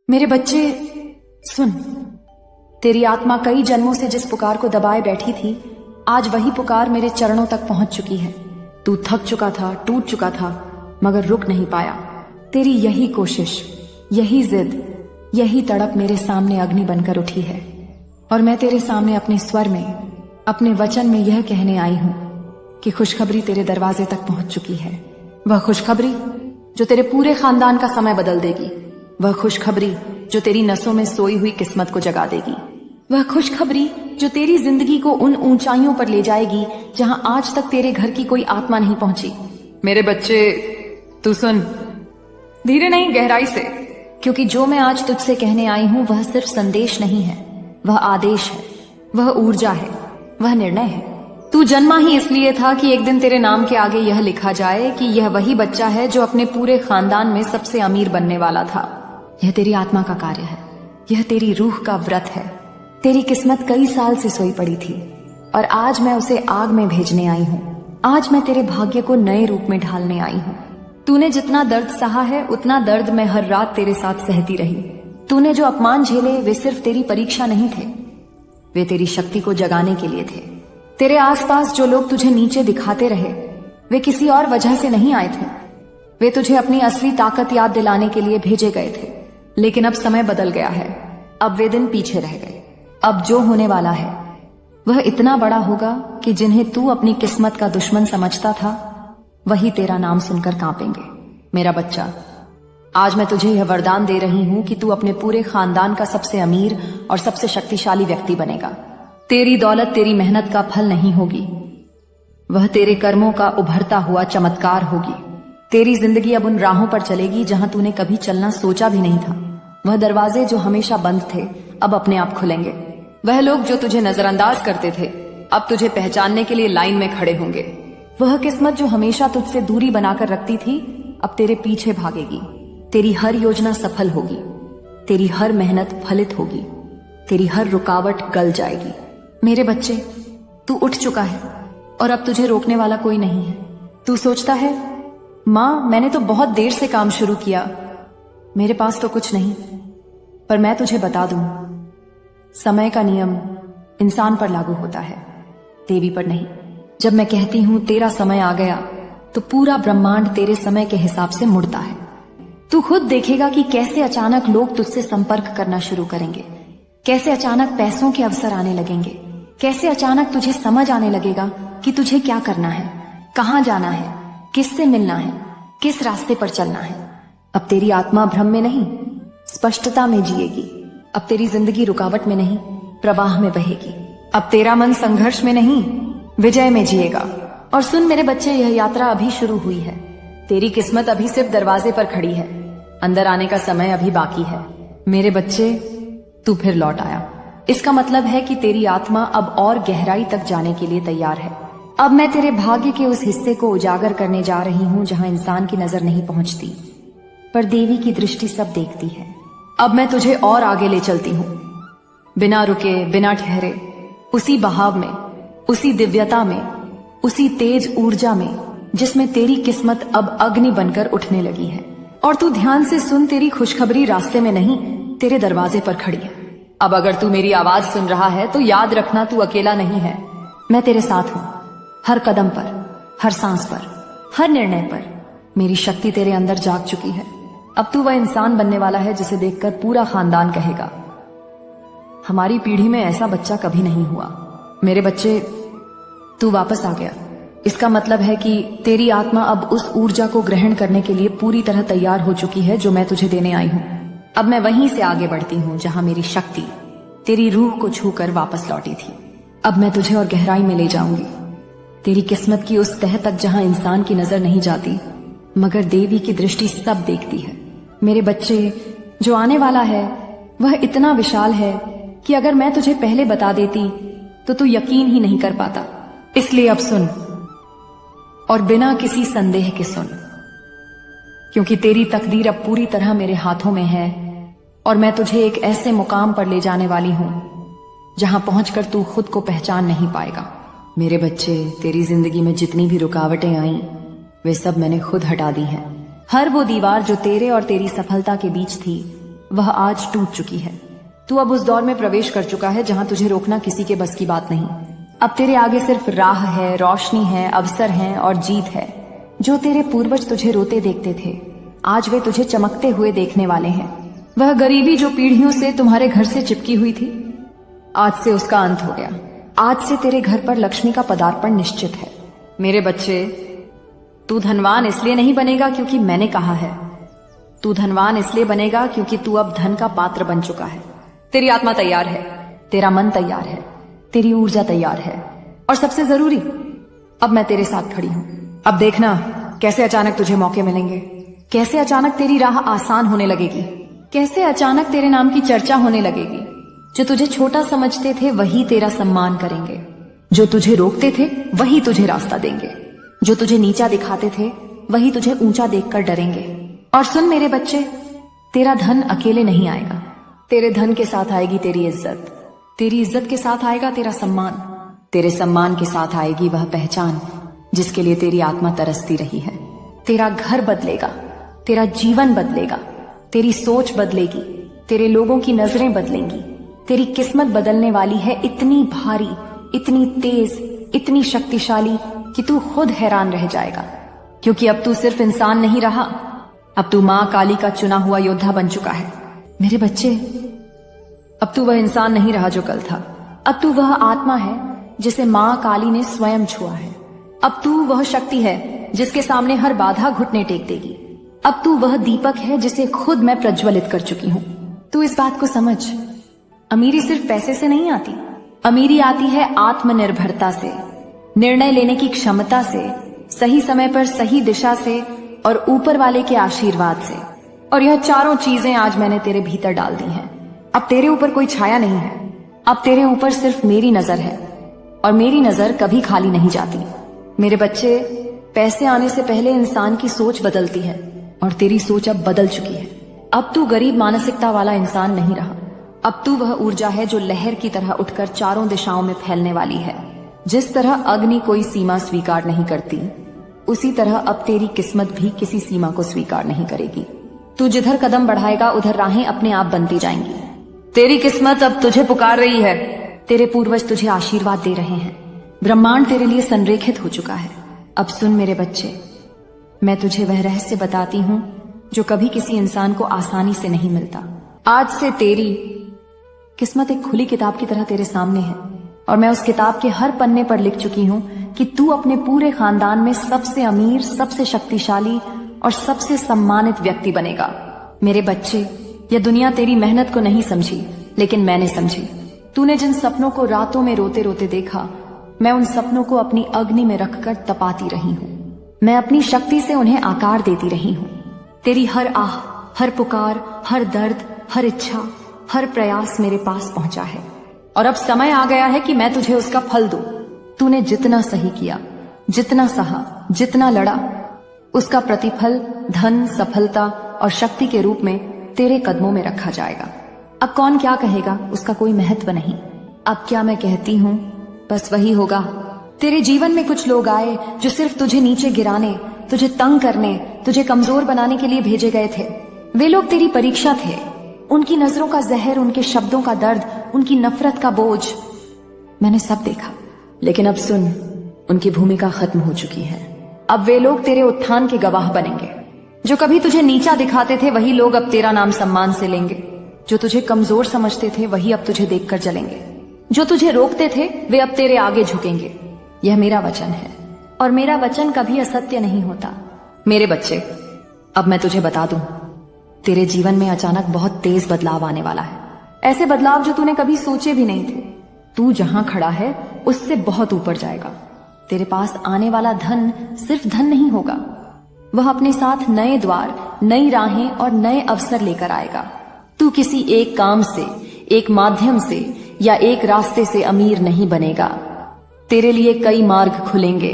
मेरे बच्चे सुन, तेरी आत्मा कई जन्मों से जिस पुकार को दबाए बैठी थी, आज वही पुकार मेरे चरणों तक पहुंच चुकी है। तू थक चुका था, टूट चुका था, मगर रुक नहीं पाया। तेरी यही कोशिश, यही जिद, यही तड़प मेरे सामने अग्नि बनकर उठी है। और मैं तेरे सामने अपने स्वर में, अपने वचन में यह कहने आई हूं कि खुशखबरी तेरे दरवाजे तक पहुंच चुकी है। वह खुशखबरी जो तेरे पूरे खानदान का समय बदल देगी। वह खुशखबरी जो तेरी नसों में सोई हुई किस्मत को जगा देगी। वह खुशखबरी जो तेरी जिंदगी को उन ऊंचाइयों पर ले जाएगी जहां आज तक तेरे घर की कोई आत्मा नहीं पहुंची। मेरे बच्चे तू सुन, धीरे नहीं गहराई से, क्योंकि जो मैं आज तुझसे कहने आई हूं वह सिर्फ संदेश नहीं है, वह आदेश है, वह ऊर्जा है, वह निर्णय है। तू जन्मा ही इसलिए था कि एक दिन तेरे नाम के आगे यह लिखा जाए कि यह वही बच्चा है जो अपने पूरे खानदान में सबसे अमीर बनने वाला था। यह तेरी आत्मा का कार्य है, यह तेरी रूह का व्रत है। तेरी किस्मत कई साल से सोई पड़ी थी और आज मैं उसे आग में भेजने आई हूँ। आज मैं तेरे भाग्य को नए रूप में ढालने आई हूँ। तूने जितना दर्द सहा है उतना दर्द मैं हर रात तेरे साथ सहती रही। तूने जो अपमान झेले वे सिर्फ तेरी परीक्षा नहीं थे, वे तेरी शक्ति को जगाने के लिए थे। तेरे आसपास जो लोग तुझे नीचे दिखाते रहे वे किसी और वजह से नहीं आए थे, वे तुझे अपनी असली ताकत याद दिलाने के लिए भेजे गए थे। लेकिन अब समय बदल गया है, अब वे दिन पीछे रह गए। अब जो होने वाला है वह इतना बड़ा होगा कि जिन्हें तू अपनी किस्मत का दुश्मन समझता था वही तेरा नाम सुनकर कांपेंगे। मेरा बच्चा, आज मैं तुझे यह वरदान दे रही हूं कि तू अपने पूरे खानदान का सबसे अमीर और सबसे शक्तिशाली व्यक्ति बनेगा। तेरी दौलत तेरी मेहनत का फल नहीं होगी, वह तेरे कर्मों का उभरता हुआ चमत्कार होगी। तेरी जिंदगी अब उन राहों पर चलेगी जहां तूने कभी चलना सोचा भी नहीं था। वह दरवाजे जो हमेशा बंद थे अब अपने आप खुलेंगे। वह लोग जो तुझे नजरअंदाज करते थे अब तुझे पहचानने के लिए लाइन में खड़े होंगे। वह किस्मत जो हमेशा तुझसे दूरी बनाकर रखती थी अब तेरे पीछे भागेगी। तेरी हर योजना सफल होगी, तेरी हर मेहनत फलित होगी, तेरी हर रुकावट गल जाएगी। मेरे बच्चे, तू उठ चुका है और अब तुझे रोकने वाला कोई नहीं है। तू सोचता है, मां मैंने तो बहुत देर से काम शुरू किया, मेरे पास तो कुछ नहीं। पर मैं तुझे बता दूं, समय का नियम इंसान पर लागू होता है, देवी पर नहीं। जब मैं कहती हूं तेरा समय आ गया तो पूरा ब्रह्मांड तेरे समय के हिसाब से मुड़ता है। तू खुद देखेगा कि कैसे अचानक लोग तुझसे संपर्क करना शुरू करेंगे, कैसे अचानक पैसों के अवसर आने लगेंगे, कैसे अचानक तुझे समझ आने लगेगा कि तुझे क्या करना है, कहां जाना है, किससे मिलना है, किस रास्ते पर चलना है। अब तेरी आत्मा भ्रम में नहीं, स्पष्टता में जिएगी। अब तेरी जिंदगी रुकावट में नहीं, प्रवाह में बहेगी। अब तेरा मन संघर्ष में नहीं, विजय में जिएगा। और सुन मेरे बच्चे, यह यात्रा अभी शुरू हुई है। तेरी किस्मत अभी सिर्फ दरवाजे पर खड़ी है, अंदर आने का समय अभी बाकी है। मेरे बच्चे, तू फिर लौट आया। इसका मतलब है कि तेरी आत्मा अब और गहराई तक जाने के लिए तैयार है। अब मैं तेरे भाग्य के उस हिस्से को उजागर करने जा रही हूं जहां इंसान की नजर नहीं पहुंचती, पर देवी की दृष्टि सब देखती है। अब मैं तुझे और आगे ले चलती हूं, बिना रुके, बिना ठहरे, उसी बहाव में, उसी दिव्यता में, उसी तेज ऊर्जा में जिसमें तेरी किस्मत अब अग्नि बनकर उठने लगी है। और तू ध्यान से सुन, तेरी खुशखबरी रास्ते में नहीं, तेरे दरवाजे पर खड़ी है। अब अगर तू मेरी आवाज सुन रहा है तो याद रखना, तू अकेला नहीं है। मैं तेरे साथ हूं, हर कदम पर, हर सांस पर, हर निर्णय पर। मेरी शक्ति तेरे अंदर जाग चुकी है। अब तू वह इंसान बनने वाला है जिसे देखकर पूरा खानदान कहेगा, हमारी पीढ़ी में ऐसा बच्चा कभी नहीं हुआ। मेरे बच्चे, तू वापस आ गया। इसका मतलब है कि तेरी आत्मा अब उस ऊर्जा को ग्रहण करने के लिए पूरी तरह तैयार हो चुकी है जो मैं तुझे देने आई हूं। अब मैं वहीं से आगे बढ़ती हूं जहां मेरी शक्ति तेरी रूह को छूकर वापस लौटी थी। अब मैं तुझे और गहराई में ले जाऊंगी, तेरी किस्मत की उस तह तक जहां इंसान की नजर नहीं जाती मगर देवी की दृष्टि सब देखती है। मेरे बच्चे, जो आने वाला है वह इतना विशाल है कि अगर मैं तुझे पहले बता देती तो तू यकीन ही नहीं कर पाता। इसलिए अब सुन, और बिना किसी संदेह के सुन, क्योंकि तेरी तकदीर अब पूरी तरह मेरे हाथों में है और मैं तुझे एक ऐसे मुकाम पर ले जाने वाली हूं जहां पहुंचकर तू खुद को पहचान नहीं पाएगा। मेरे बच्चे, तेरी जिंदगी में जितनी भी रुकावटें आईं वे सब मैंने खुद हटा दी हैं। हर वो दीवार जो तेरे और तेरी सफलता के बीच थी वह आज टूट चुकी है। तू अब उस दौर में प्रवेश कर चुका है जहां तुझे रोकना किसी के बस की बात नहीं। अब तेरे आगे सिर्फ राह है, रोशनी है, अवसर है और जीत है। जो तेरे पूर्वज तुझे रोते देखते थे, आज वे तुझे चमकते हुए देखने वाले हैं। वह गरीबी जो पीढ़ियों से तुम्हारे घर से चिपकी हुई थी, आज से उसका अंत हो गया। आज से तेरे घर पर लक्ष्मी का पदार्पण निश्चित है। मेरे बच्चे, तू धनवान इसलिए नहीं बनेगा क्योंकि मैंने कहा है। तू धनवान इसलिए बनेगा क्योंकि तू अब धन का पात्र बन चुका है। तेरी आत्मा तैयार है, तेरा मन तैयार है, तेरी ऊर्जा तैयार है, और सबसे जरूरी, अब मैं तेरे साथ खड़ी हूं। अब देखना कैसे अचानक तुझे मौके मिलेंगे, कैसे अचानक तेरी राह आसान होने लगेगी, कैसे अचानक तेरे नाम की चर्चा होने लगेगी। जो तुझे छोटा समझते थे वही तेरा सम्मान करेंगे, जो तुझे रोकते थे वही तुझे रास्ता देंगे, जो तुझे नीचा दिखाते थे वही तुझे ऊंचा देखकर डरेंगे। और सुन मेरे बच्चे, तेरा धन अकेले नहीं आएगा, तेरे धन के साथ आएगी तेरी इज्जत, तेरी इज्जत के साथ आएगा तेरा सम्मान, तेरे सम्मान के साथ आएगी वह पहचान जिसके लिए तेरी आत्मा तरसती रही है। तेरा घर बदलेगा, तेरा जीवन बदलेगा, तेरी सोच बदलेगी, तेरे लोगों की नजरें बदलेंगी। तेरी किस्मत बदलने वाली है, इतनी भारी, इतनी तेज, इतनी शक्तिशाली कि तू खुद हैरान रह जाएगा। क्योंकि अब तू सिर्फ इंसान नहीं रहा, अब तू मां काली का चुना हुआ योद्धा बन चुका है। मेरे बच्चे, अब तू वह इंसान नहीं रहा जो कल था। अब तू वह आत्मा है जिसे मां काली ने स्वयं छुआ है। अब तू वह शक्ति है जिसके सामने हर बाधा घुटने टेक देगी। अब तू वह दीपक है जिसे खुद मैं प्रज्वलित कर चुकी हूं। तू इस बात को समझ, अमीरी सिर्फ पैसे से नहीं आती, अमीरी आती है आत्मनिर्भरता से, निर्णय लेने की क्षमता से, सही समय पर सही दिशा से और ऊपर वाले के आशीर्वाद से। और यह चारों चीजें आज मैंने तेरे भीतर डाल दी हैं। अब तेरे ऊपर कोई छाया नहीं है, अब तेरे ऊपर सिर्फ मेरी नजर है, और मेरी नजर कभी खाली नहीं जाती। मेरे बच्चे, पैसे आने से पहले इंसान की सोच बदलती है, और तेरी सोच अब बदल चुकी है। अब तू गरीब मानसिकता वाला इंसान नहीं रहा, अब तू वह ऊर्जा है जो लहर की तरह उठकर चारों दिशाओं में फैलने वाली है। जिस तरह अग्नि कोई सीमा स्वीकार नहीं करती, उसी तरह अब तेरी किस्मत भी किसी सीमा को स्वीकार नहीं करेगी। तू जिधर कदम बढ़ाएगा उधर राहें अपने आप बनती जाएंगी। तेरी किस्मत अब तुझे पुकार रही है, तेरे पूर्वज तुझे आशीर्वाद दे रहे हैं, ब्रह्मांड तेरे लिए संरेखित हो चुका है। अब सुन मेरे बच्चे, मैं तुझे वह रहस्य बताती हूँ जो कभी किसी इंसान को आसानी से नहीं मिलता। आज से तेरी किस्मत एक खुली किताब की तरह तेरे सामने है, और मैं उस किताब के हर पन्ने पर लिख चुकी हूँ कि तू अपने पूरे खानदान में सबसे अमीर, सबसे शक्तिशाली और सबसे सम्मानित व्यक्ति बनेगा। मेरे बच्चे, यह दुनिया तेरी मेहनत को नहीं समझी, लेकिन मैंने समझी। तूने जिन सपनों को रातों में रोते रोते देखा, मैं उन सपनों को अपनी अग्नि में रखकर तपाती रही हूँ। मैं अपनी शक्ति से उन्हें आकार देती रही हूँ। तेरी हर आह, हर पुकार, हर दर्द, हर इच्छा, हर प्रयास मेरे पास पहुंचा है, और अब समय आ गया है कि मैं तुझे उसका फल दूं। तूने जितना सही किया, जितना सहा, जितना लड़ा, उसका प्रतिफल धन, सफलता और शक्ति के रूप में तेरे कदमों में रखा जाएगा। अब कौन क्या कहेगा उसका कोई महत्व नहीं। अब क्या मैं कहती हूँ बस वही होगा। तेरे जीवन में कुछ लोग आए जो सिर्फ तुझे नीचे गिराने, तुझे तंग करने, तुझे कमजोर बनाने के लिए भेजे गए थे। वे लोग तेरी परीक्षा थे। उनकी नजरों का जहर, उनके शब्दों का दर्द, उनकी नफरत का बोझ मैंने सब देखा। लेकिन अब सुन, उनकी भूमिका खत्म हो चुकी है। अब वे लोग तेरे उत्थान के गवाह बनेंगे। जो कभी तुझे नीचा दिखाते थे वही लोग अब तेरा नाम सम्मान से लेंगे। जो तुझे कमजोर समझते थे वही अब तुझे देखकर जलेंगे। जो तुझे रोकते थे वे अब तेरे आगे झुकेंगे। यह मेरा वचन है, और मेरा वचन कभी असत्य नहीं होता। मेरे बच्चे, अब मैं तुझे बता दूं, तेरे जीवन में अचानक बहुत तेज बदलाव आने वाला है। ऐसे बदलाव जो तूने कभी सोचे भी नहीं थे। तू जहां खड़ा है उससे बहुत ऊपर जाएगा। तेरे पास आने वाला धन सिर्फ धन नहीं होगा, वह अपने साथ नए द्वार, नई राहें और नए अवसर लेकर आएगा। तू किसी एक काम से, एक माध्यम से या एक रास्ते से अमीर नहीं बनेगा। तेरे लिए कई मार्ग खुलेंगे।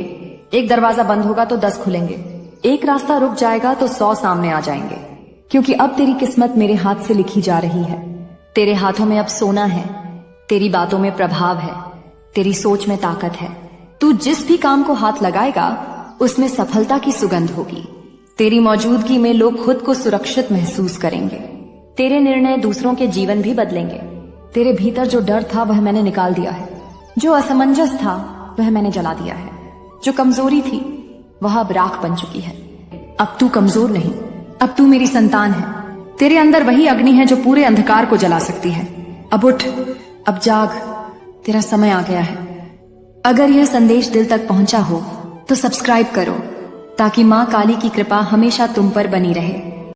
एक दरवाजा बंद होगा तो 10 खुलेंगे। एक रास्ता रुक जाएगा तो 100 सामने आ जाएंगे। क्योंकि अब तेरी किस्मत मेरे हाथ से लिखी जा रही है। तेरे हाथों में अब सोना है, तेरी बातों में प्रभाव है, तेरी सोच में ताकत है। तू जिस भी काम को हाथ लगाएगा उसमें सफलता की सुगंध होगी। तेरी मौजूदगी में लोग खुद को सुरक्षित महसूस करेंगे। तेरे निर्णय दूसरों के जीवन भी बदलेंगे। तेरे भीतर जो डर था वह मैंने निकाल दिया है, जो असमंजस था वह मैंने जला दिया है, जो कमजोरी थी वह अब राख बन चुकी है। अब तू कमजोर नहीं, अब तू मेरी संतान है। तेरे अंदर वही अग्नि है जो पूरे अंधकार को जला सकती है। अब उठ, अब जाग, तेरा समय आ गया है। अगर यह संदेश दिल तक पहुंचा हो तो सब्सक्राइब करो ताकि मां काली की कृपा हमेशा तुम पर बनी रहे।